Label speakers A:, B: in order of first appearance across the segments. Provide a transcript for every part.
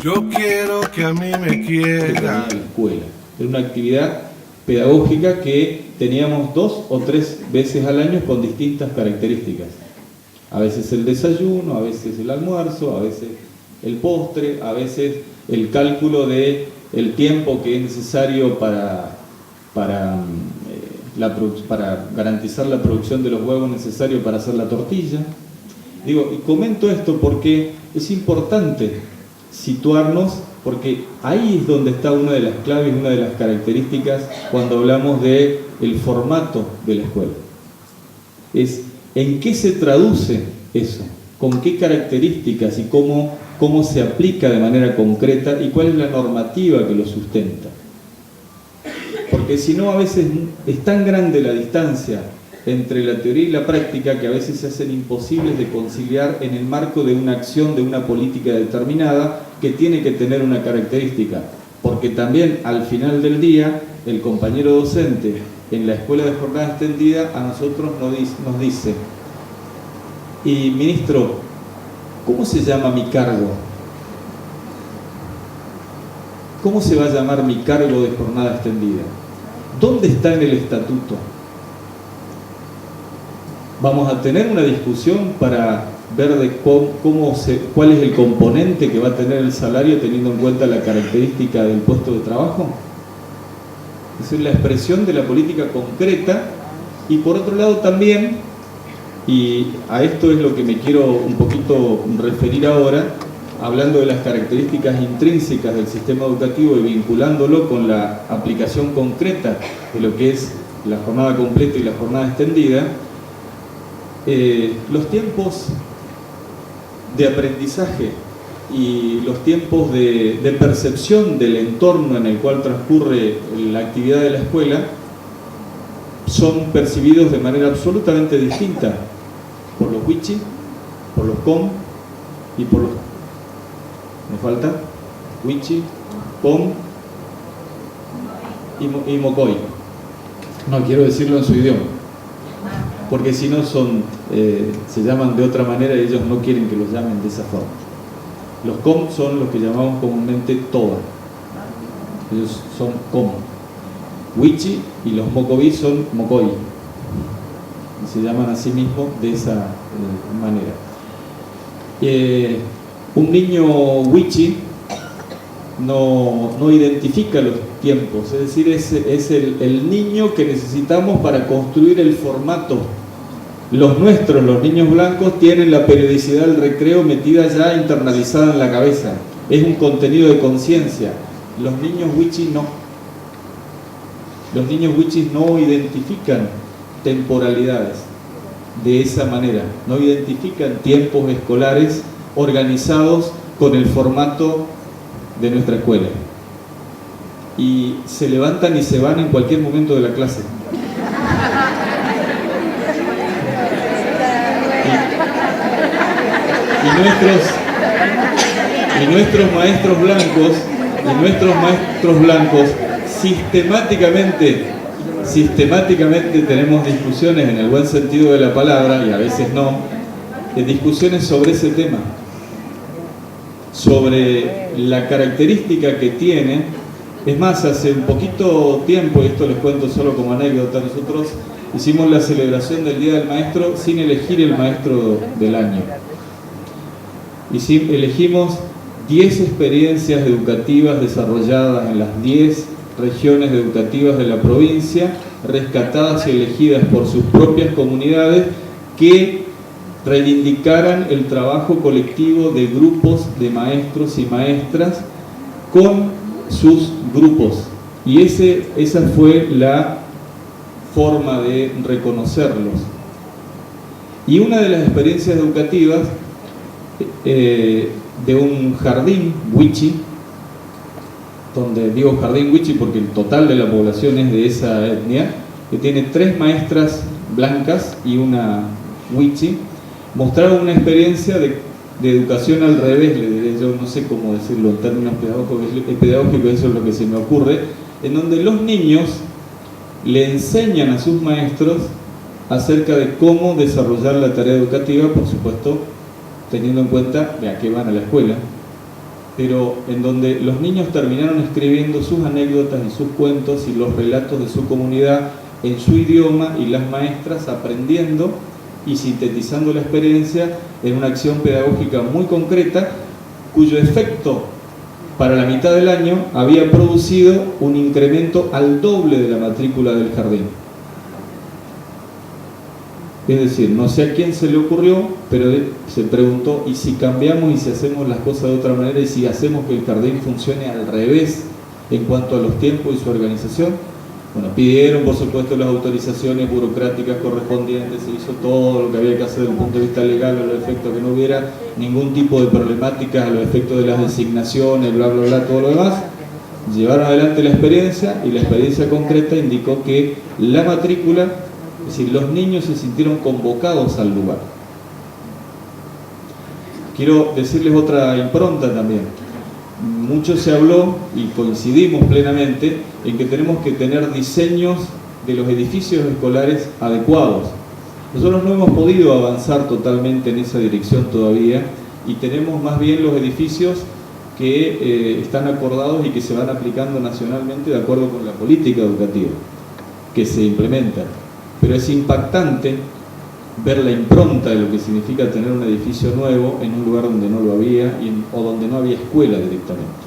A: Yo quiero que a mí me
B: que tenía
A: quieran.
B: la escuela. Era una actividad pedagógica que teníamos 2 o 3 veces al año con distintas características. A veces el desayuno, a veces el almuerzo, a veces el postre, a veces el cálculo de el tiempo que es necesario para garantizar la producción de los huevos necesarios para hacer la tortilla. Digo, y comento esto porque es importante situarnos, porque ahí es donde está una de las claves, una de las características cuando hablamos de el formato de la escuela. Es en qué se traduce eso, con qué características y cómo se aplica de manera concreta y cuál es la normativa que lo sustenta. Porque si no, a veces es tan grande la distancia entre la teoría y la práctica que a veces se hacen imposibles de conciliar en el marco de una acción, de una política determinada que tiene que tener una característica. Porque también al final del día, el compañero docente en la escuela de jornada extendida a nosotros nos dice: y ministro, ¿cómo se llama mi cargo? ¿Cómo se va a llamar mi cargo de jornada extendida? ¿Dónde está en el estatuto? Vamos a tener una discusión para ver de cuál es el componente que va a tener el salario teniendo en cuenta la característica del puesto de trabajo. Esa es la expresión de la política concreta. Y por otro lado también, y a esto es lo que me quiero un poquito referir ahora, hablando de las características intrínsecas del sistema educativo y vinculándolo con la aplicación concreta de lo que es la jornada completa y la jornada extendida. Los tiempos de aprendizaje y los tiempos de percepción del entorno en el cual transcurre la actividad de la escuela son percibidos de manera absolutamente distinta por los wichi, por los com y por los... ¿Me falta? Wichi, com y mocoy. No, quiero decirlo en su idioma, porque si no se llaman de otra manera y ellos no quieren que los llamen de esa forma. Los com son los que llamamos comúnmente toba, ellos son com. Wichi y los mocoví son mocoy, y se llaman a sí mismos de esa manera. Un niño wichi no identifica los tiempos, es decir, es el niño que necesitamos para construir el formato. Los nuestros, los niños blancos, tienen la periodicidad del recreo metida ya internalizada en la cabeza, es un contenido de conciencia. Los niños wichi no. Los niños wichis no identifican temporalidades de esa manera, no identifican tiempos escolares organizados con el formato de nuestra escuela. Y se levantan y se van en cualquier momento de la clase. Y nuestros maestros blancos sistemáticamente tenemos discusiones en el buen sentido de la palabra, y a veces no, discusiones sobre ese tema, sobre la característica que tiene. Es más, hace un poquito tiempo, y esto les cuento solo como anécdota, nosotros hicimos la celebración del Día del Maestro sin elegir el maestro del año. Elegimos 10 experiencias educativas desarrolladas en las 10 regiones educativas de la provincia, rescatadas y elegidas por sus propias comunidades, que reivindicaran el trabajo colectivo de grupos de maestros y maestras con sus grupos. Y esa fue la forma de reconocerlos. Y una de las experiencias educativas de un jardín wichi, donde digo jardín wichi porque el total de la población es de esa etnia, que tiene 3 maestras blancas y una wichi, mostraron una experiencia de educación al revés, le diré yo, no sé cómo decirlo en términos pedagógicos, eso es lo que se me ocurre, en donde los niños le enseñan a sus maestros acerca de cómo desarrollar la tarea educativa, por supuesto teniendo en cuenta a qué van a la escuela, pero en donde los niños terminaron escribiendo sus anécdotas y sus cuentos y los relatos de su comunidad en su idioma, y las maestras aprendiendo y sintetizando la experiencia en una acción pedagógica muy concreta, cuyo efecto para la mitad del año había producido un incremento al doble de la matrícula del jardín. Es decir, no sé a quién se le ocurrió, pero se preguntó, ¿y si cambiamos y si hacemos las cosas de otra manera y si hacemos que el jardín funcione al revés en cuanto a los tiempos y su organización? Bueno, pidieron por supuesto las autorizaciones burocráticas correspondientes, se hizo todo lo que había que hacer desde un punto de vista legal a los efectos, que no hubiera ningún tipo de problemáticas a los efectos de las designaciones, bla bla bla, todo lo demás. Llevaron adelante la experiencia, y la experiencia concreta indicó que la matrícula, es decir, los niños se sintieron convocados al lugar. Quiero decirles otra impronta también. Mucho se habló, y coincidimos plenamente, en que tenemos que tener diseños de los edificios escolares adecuados. Nosotros no hemos podido avanzar totalmente en esa dirección todavía, y tenemos más bien los edificios que están acordados y que se van aplicando nacionalmente de acuerdo con la política educativa que se implementa. Pero es impactante ver la impronta de lo que significa tener un edificio nuevo en un lugar donde no lo había o donde no había escuela directamente.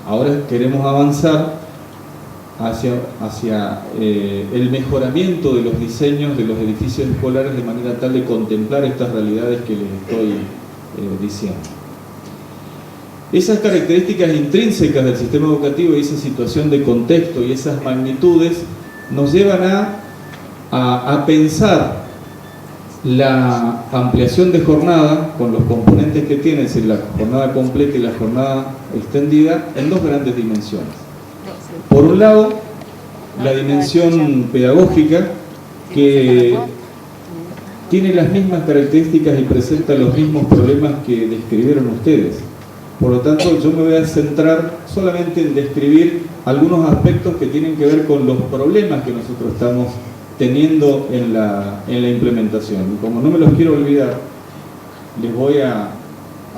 B: Ahora queremos avanzar hacia el mejoramiento de los diseños de los edificios escolares de manera tal de contemplar estas realidades que les estoy diciendo. Esas características intrínsecas del sistema educativo y esa situación de contexto y esas magnitudes nos llevan a pensar la ampliación de jornada con los componentes que tiene, es decir, la jornada completa y la jornada extendida, en dos grandes dimensiones. Por un lado, la dimensión pedagógica, que tiene las mismas características y presenta los mismos problemas que describieron ustedes. Por lo tanto, yo me voy a centrar solamente en describir algunos aspectos que tienen que ver con los problemas que nosotros estamos teniendo en la implementación. Y como no me los quiero olvidar, les voy a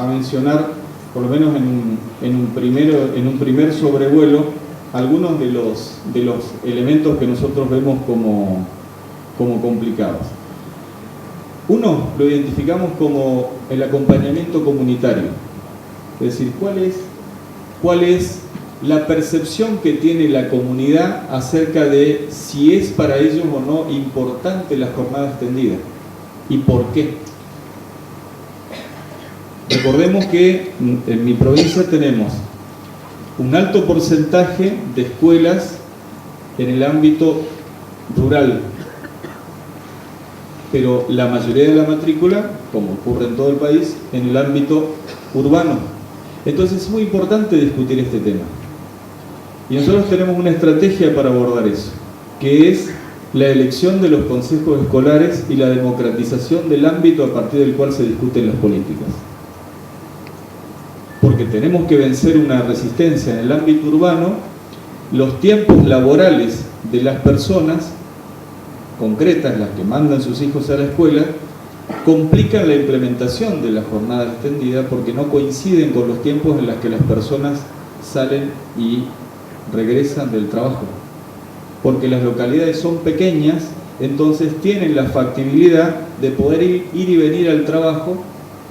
B: mencionar, por lo menos en un primer sobrevuelo, algunos de los elementos que nosotros vemos como complicados. Uno lo identificamos como el acompañamiento comunitario. Es decir, ¿cuál es la percepción que tiene la comunidad acerca de si es para ellos o no importante la jornada extendida? ¿Y por qué? Recordemos que en mi provincia tenemos un alto porcentaje de escuelas en el ámbito rural, pero la mayoría de la matrícula, como ocurre en todo el país, en el ámbito urbano. Entonces es muy importante discutir este tema. Y nosotros tenemos una estrategia para abordar eso, que es la elección de los consejos escolares y la democratización del ámbito a partir del cual se discuten las políticas. Porque tenemos que vencer una resistencia en el ámbito urbano. Los tiempos laborales de las personas concretas, las que mandan sus hijos a la escuela, complican la implementación de la jornada extendida porque no coinciden con los tiempos en los que las personas salen y regresan del trabajo. Porque las localidades son pequeñas, entonces tienen la factibilidad de poder ir y venir al trabajo,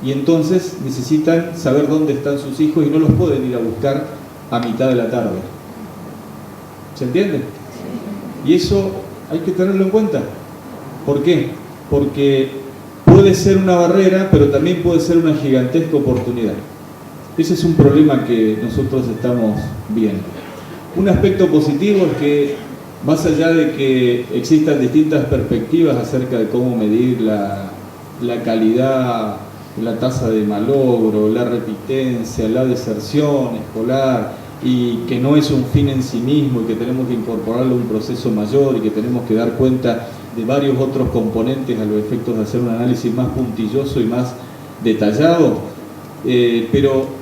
B: y entonces necesitan saber dónde están sus hijos y no los pueden ir a buscar a mitad de la tarde. ¿Se entiende? Y eso hay que tenerlo en cuenta. ¿Por qué? Porque puede ser una barrera, pero también puede ser una gigantesca oportunidad. Ese es un problema que nosotros estamos viendo. Un aspecto positivo es que, más allá de que existan distintas perspectivas acerca de cómo medir la calidad, la tasa de malogro, la repitencia, la deserción escolar, y que no es un fin en sí mismo y que tenemos que incorporarlo a un proceso mayor y que tenemos que dar cuenta de varios otros componentes a los efectos de hacer un análisis más puntilloso y más detallado, pero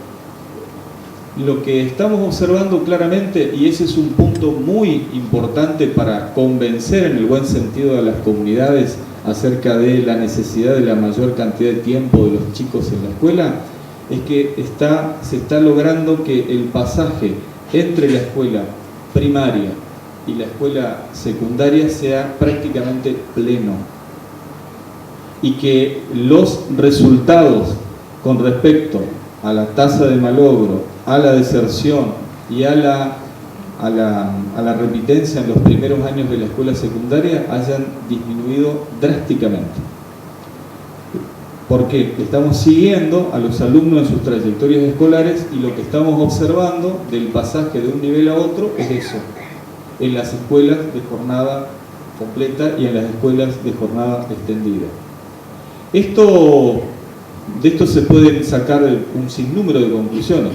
B: lo que estamos observando claramente, y ese es un punto muy importante para convencer en el buen sentido a las comunidades acerca de la necesidad de la mayor cantidad de tiempo de los chicos en la escuela, es que se está logrando que el pasaje entre la escuela primaria y la escuela secundaria sea prácticamente pleno, y que los resultados con respecto a la tasa de malogro, a la deserción y a la repitencia en los primeros años de la escuela secundaria hayan disminuido drásticamente. Porque estamos siguiendo a los alumnos en sus trayectorias escolares, y lo que estamos observando del pasaje de un nivel a otro es eso, en las escuelas de jornada completa y en las escuelas de jornada extendida. De esto se pueden sacar un sinnúmero de conclusiones,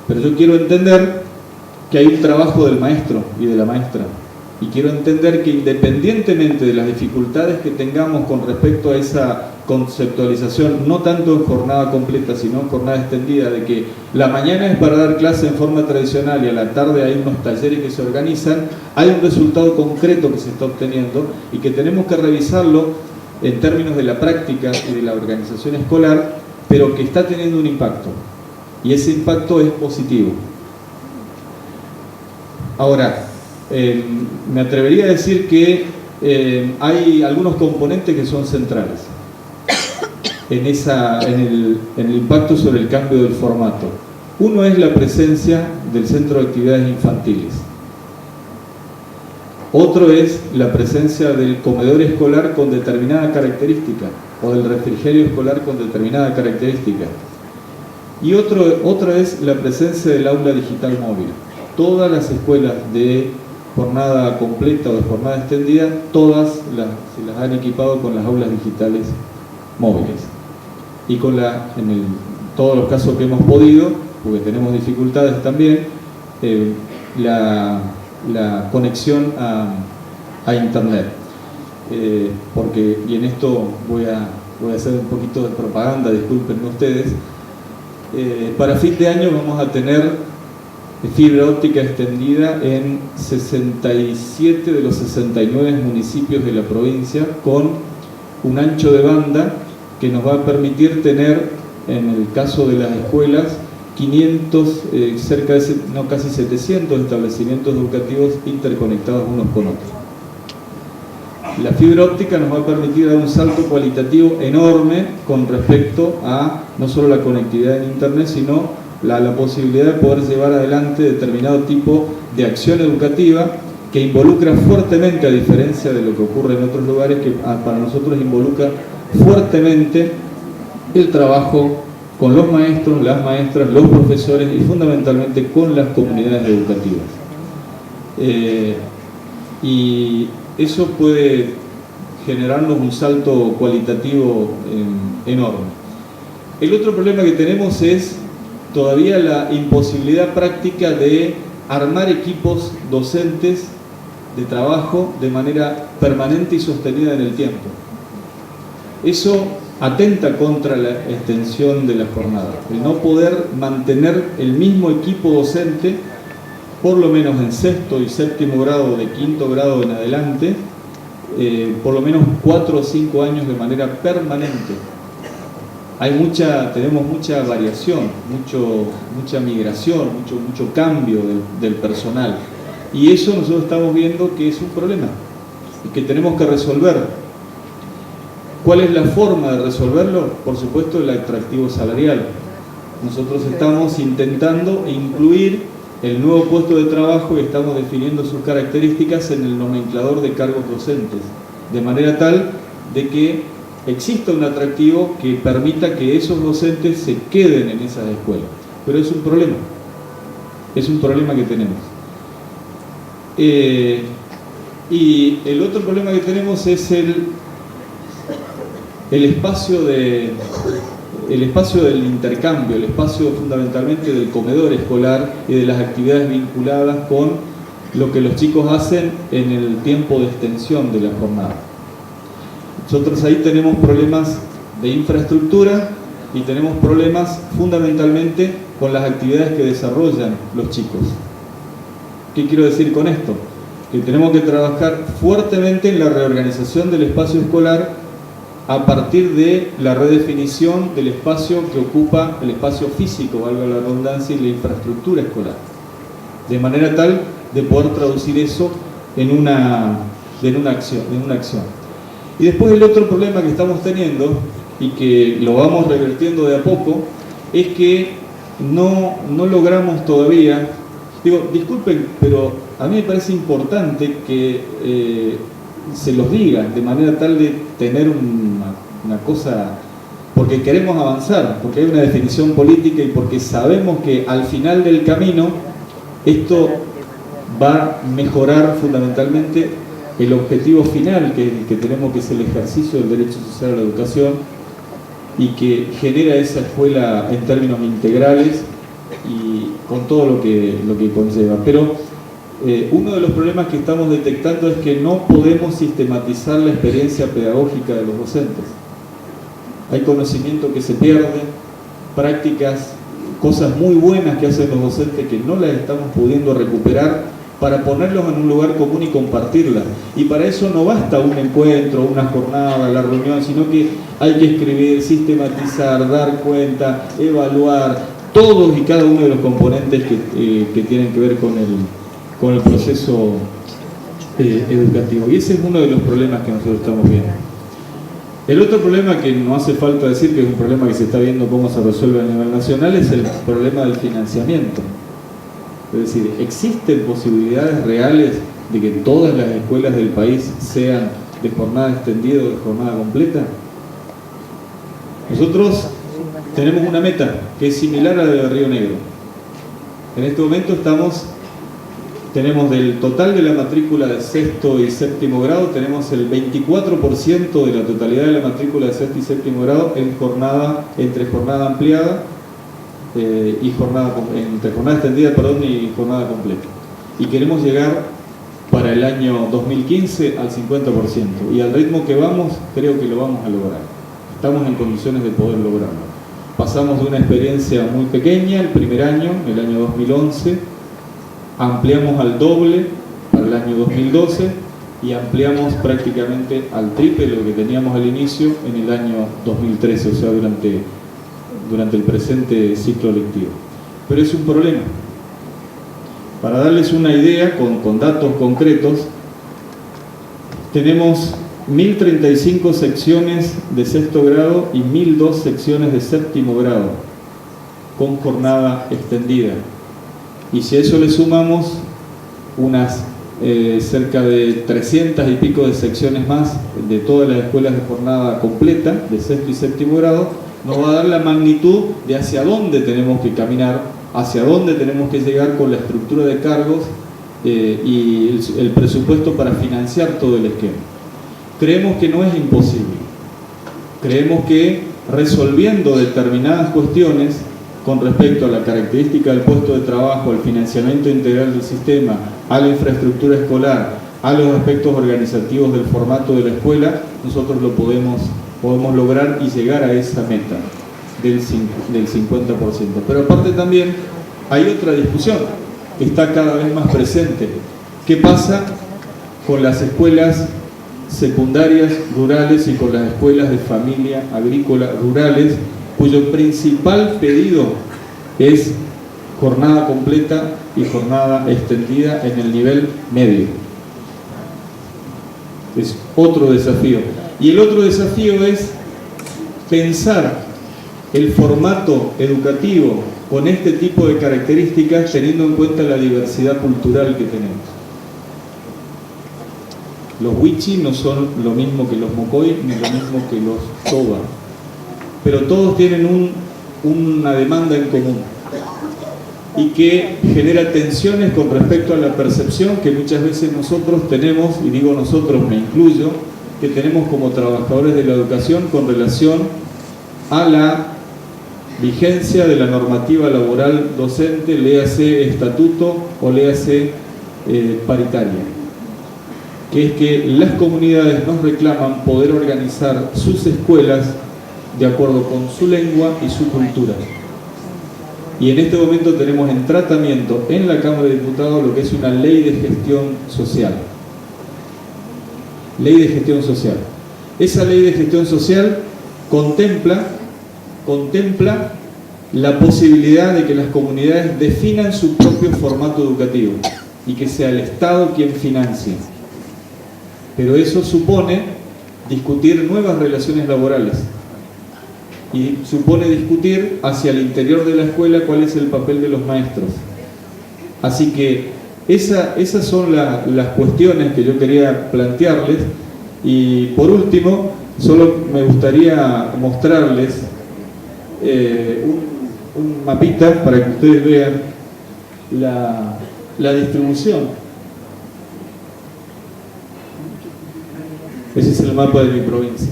B: pero yo quiero entender que hay un trabajo del maestro y de la maestra, y quiero entender que independientemente de las dificultades que tengamos con respecto a esa conceptualización, no tanto en jornada completa sino en jornada extendida, de que la mañana es para dar clase en forma tradicional y a la tarde hay unos talleres que se organizan, hay un resultado concreto que se está obteniendo y que tenemos que revisarlo en términos de la práctica y de la organización escolar, pero que está teniendo un impacto, y ese impacto es positivo. Ahora, me atrevería a decir que hay algunos componentes que son centrales en el impacto sobre el cambio del formato. Uno es la presencia del Centro de Actividades Infantiles. Otro es la presencia del comedor escolar con determinada característica, o del refrigerio escolar con determinada característica. Y otra es la presencia del aula digital móvil. Todas las escuelas de jornada completa o de jornada extendida, todas se las han equipado con las aulas digitales móviles. Y con todos los casos que hemos podido, porque tenemos dificultades también, la conexión a internet. Y en esto voy a hacer un poquito de propaganda, discúlpenme ustedes. Para fin de año vamos a tener fibra óptica extendida en 67 de los 69 municipios de la provincia, con un ancho de banda que nos va a permitir tener, en el caso de las escuelas, 500, casi 700 establecimientos educativos interconectados unos con otros. La fibra óptica nos va a permitir dar un salto cualitativo enorme con respecto a no solo la conectividad en internet, sino la posibilidad de poder llevar adelante determinado tipo de acción educativa que involucra fuertemente, a diferencia de lo que ocurre en otros lugares, que para nosotros involucra fuertemente el trabajo con los maestros, las maestras, los profesores y fundamentalmente con las comunidades educativas. Y eso puede generarnos un salto cualitativo enorme. El otro problema que tenemos es todavía la imposibilidad práctica de armar equipos docentes de trabajo de manera permanente y sostenida en el tiempo. Eso atenta contra la extensión de la jornada, el no poder mantener el mismo equipo docente, por lo menos en sexto y séptimo grado, de quinto grado en adelante, por lo menos 4 o 5 años de manera permanente. Tenemos mucha variación, mucha migración, mucho cambio del personal, y eso nosotros estamos viendo que es un problema y que tenemos que resolver. ¿Cuál es la forma de resolverlo? Por supuesto, el atractivo salarial. Nosotros estamos intentando incluir el nuevo puesto de trabajo y estamos definiendo sus características en el nomenclador de cargos docentes, de manera tal de que exista un atractivo que permita que esos docentes se queden en esas escuelas. Pero es un problema que tenemos. Y el otro problema que tenemos es el espacio del intercambio, el espacio fundamentalmente del comedor escolar y de las actividades vinculadas con lo que los chicos hacen en el tiempo de extensión de la jornada. Nosotros ahí tenemos problemas de infraestructura y tenemos problemas fundamentalmente con las actividades que desarrollan los chicos. ¿Qué quiero decir con esto? Que tenemos que trabajar fuertemente en la reorganización del espacio escolar a partir de la redefinición del espacio que ocupa el espacio físico, valga la redundancia, y la infraestructura escolar, de manera tal de poder traducir eso en una acción. Y después el otro problema que estamos teniendo, y que lo vamos revertiendo de a poco, es que no logramos todavía, digo, disculpen, pero a mí me parece importante que se los diga, de manera tal de tener una cosa, porque queremos avanzar, porque hay una definición política y porque sabemos que al final del camino esto va a mejorar fundamentalmente el objetivo final que tenemos, que es el ejercicio del derecho social a la educación, y que genera esa escuela en términos integrales y con todo lo que conlleva. Pero uno de los problemas que estamos detectando es que no podemos sistematizar la experiencia pedagógica de los docentes. Hay conocimiento que se pierde, prácticas, cosas muy buenas que hacen los docentes que no las estamos pudiendo recuperar para ponerlos en un lugar común y compartirlas. Y para eso no basta un encuentro, una jornada, la reunión, sino que hay que escribir, sistematizar, dar cuenta, evaluar todos y cada uno de los componentes que tienen que ver con el proceso educativo. Y ese es uno de los problemas que nosotros estamos viendo. El otro problema, que no hace falta decir que es un problema que se está viendo cómo se resuelve a nivel nacional, es el problema del financiamiento. Es decir, ¿existen posibilidades reales de que todas las escuelas del país sean de jornada extendida o de jornada completa? Nosotros tenemos una meta que es similar a la de Río Negro. En este momento tenemos del total de la matrícula de sexto y séptimo grado, tenemos el 24% de la totalidad de la matrícula de sexto y séptimo grado entre jornada ampliada y entre jornada extendida, y jornada completa. Y queremos llegar para el año 2015 al 50%. Y al ritmo que vamos, creo que lo vamos a lograr. Estamos en condiciones de poder lograrlo. Pasamos de una experiencia muy pequeña el primer año, el año 2011, ampliamos al doble para el año 2012 y ampliamos prácticamente al triple lo que teníamos al inicio en el año 2013, o sea, durante el presente ciclo lectivo. Pero es un problema. Para darles una idea, con datos concretos, tenemos 1035 secciones de sexto grado y 1002 secciones de séptimo grado con jornada extendida. Y si a eso le sumamos unas cerca de 300 y pico de secciones más de todas las escuelas de jornada completa de sexto y séptimo grado, nos va a dar la magnitud de hacia dónde tenemos que caminar, hacia dónde tenemos que llegar con la estructura de cargos y el presupuesto para financiar todo el esquema. Creemos que no es imposible. Creemos que resolviendo determinadas cuestiones con respecto a la característica del puesto de trabajo, al financiamiento integral del sistema, a la infraestructura escolar, a los aspectos organizativos del formato de la escuela, nosotros lo podemos lograr y llegar a esa meta del 50%. Pero aparte también hay otra discusión que está cada vez más presente. ¿Qué pasa con las escuelas secundarias rurales y con las escuelas de familia agrícola rurales, cuyo principal pedido es jornada completa y jornada extendida en el nivel medio? Es otro desafío. Y el otro desafío es pensar el formato educativo con este tipo de características teniendo en cuenta la diversidad cultural que tenemos. Los wichí no son lo mismo que los mocoy ni lo mismo que los toba, pero todos tienen una demanda en común y que genera tensiones con respecto a la percepción que muchas veces nosotros tenemos, y digo nosotros, me incluyo, que tenemos como trabajadores de la educación con relación a la vigencia de la normativa laboral docente, léase estatuto o léase paritaria, que es que las comunidades nos reclaman poder organizar sus escuelas de acuerdo con su lengua y su cultura. Y en este momento tenemos en tratamiento en la Cámara de Diputados lo que es una ley de gestión social. Ley de gestión social. Esa ley de gestión social contempla la posibilidad de que las comunidades definan su propio formato educativo y que sea el Estado quien financie. Pero eso supone discutir nuevas relaciones laborales y supone discutir hacia el interior de la escuela cuál es el papel de los maestros. Así que esas son las cuestiones que yo quería plantearles. Y por último, solo me gustaría mostrarles un mapita para que ustedes vean la distribución. Ese es el mapa de mi provincia.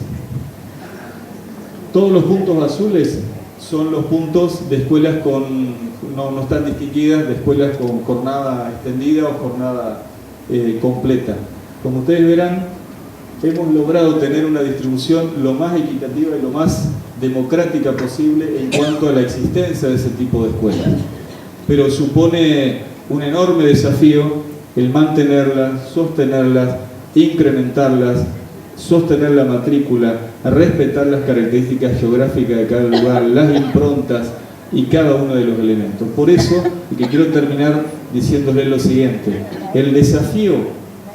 B: Todos los puntos azules son los puntos de escuelas no están distinguidas, de escuelas con jornada extendida o jornada completa. Como ustedes verán, hemos logrado tener una distribución lo más equitativa y lo más democrática posible en cuanto a la existencia de ese tipo de escuelas. Pero supone un enorme desafío el mantenerlas, sostenerlas, incrementarlas, sostener la matrícula, respetar las características geográficas de cada lugar, las improntas y cada uno de los elementos. Por eso, y que quiero terminar diciéndole lo siguiente: el desafío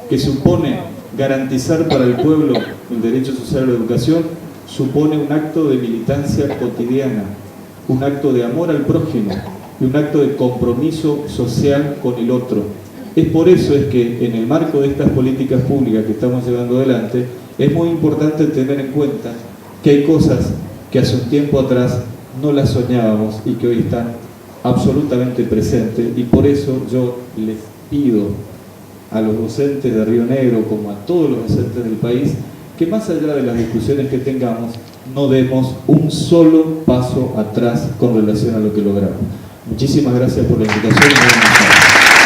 B: que supone garantizar para el pueblo el derecho social a la educación supone un acto de militancia cotidiana, un acto de amor al prójimo y un acto de compromiso social con el otro. Es por eso es que en el marco de estas políticas públicas que estamos llevando adelante, es muy importante tener en cuenta que hay cosas que hace un tiempo atrás no las soñábamos y que hoy están absolutamente presentes, y por eso yo les pido a los docentes de Río Negro, como a todos los docentes del país, que más allá de las discusiones que tengamos, no demos un solo paso atrás con relación a lo que logramos. Muchísimas gracias por la invitación y buenas noches.